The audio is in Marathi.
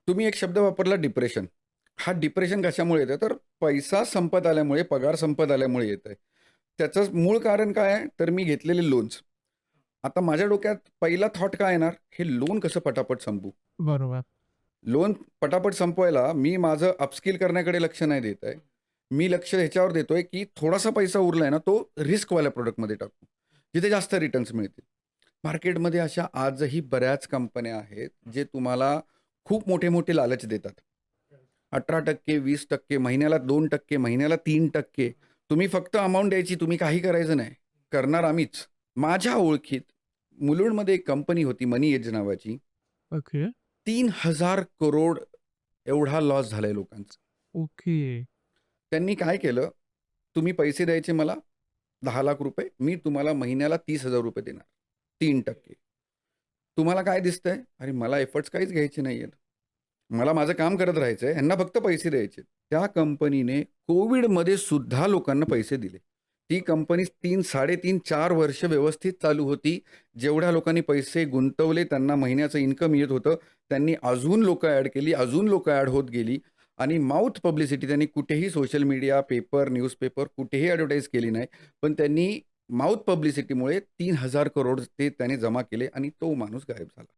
तुम्ही एक शब्द वापरला डिप्रेशन. हा डिप्रेशन कशामुळे येतं? तर पैसा संपत आल्यामुळे, पगार संपत आल्यामुळे येतंय. त्याचं मूळ कारण काय आहे? तर मी घेतलेले लोन्स. आता माझ्या डोक्यात पहिला थॉट काय येणार? हे लोन कसं पटापट संपवू? बरोबर. लोन पटापट संपवायला मी माझं अपस्किल करण्याकडे लक्ष नाही देत आहे. मी लक्ष ह्याच्यावर देतोय, की थोडासा पैसा उरलाय ना, तो रिस्कवाल्या प्रॉडक्टमध्ये टाकू, जिथे जास्त रिटर्न्स मिळतील. मार्केटमध्ये अशा आजही बऱ्याच कंपन्या आहेत, जे तुम्हाला खूप मोठे-मोठे लालच देतात. 18% 20% महिन्याला 2% महिन्याला 3% तुम्ही फक्त अमाउंट द्यायची, तुम्ही काही करायचं नाही. करणार आम्हीच. माझ्या ओळखीत मुलुंडमध्ये एक कंपनी होती मनी एज नावाची. ओके. 3,000 करोड एवढा लॉस झालाय लोकांचा. ओके. त्यांनी काय केलं, तुम्ही पैसे द्यायचे मला ₹10,00,000 मी तुम्हाला महिन्याला ₹30,000 देणार. 3% तुम्हाला काय दिसतंय? अरे मला एफर्ट्स काहीच घ्यायचे नाहीयेत. मला माझं काम करत राहायचंय. ह्यांना फक्त पैसे द्यायचे. त्या कंपनीने कोव्हिडमध्ये सुद्धा लोकांना पैसे दिले. ती कंपनी 3, 3.5, 4 वर्ष व्यवस्थित चालू होती. जेवढ्या लोकांनी पैसे गुंतवले त्यांना महिन्याचं इन्कम येत होतं. त्यांनी अजून लोकं ॲड केली, अजून लोकं ॲड होत गेली आणि माउथ पब्लिसिटी त्यांनी कुठेही सोशल मीडिया, पेपर, न्यूजपेपर कुठेही ॲडव्हर्टाइज केली नाही. पण त्यांनी माउथ पब्लिसिटीमुळे 3,000 करोड ते त्याने जमा केले आणि तो माणूस गायब झाला.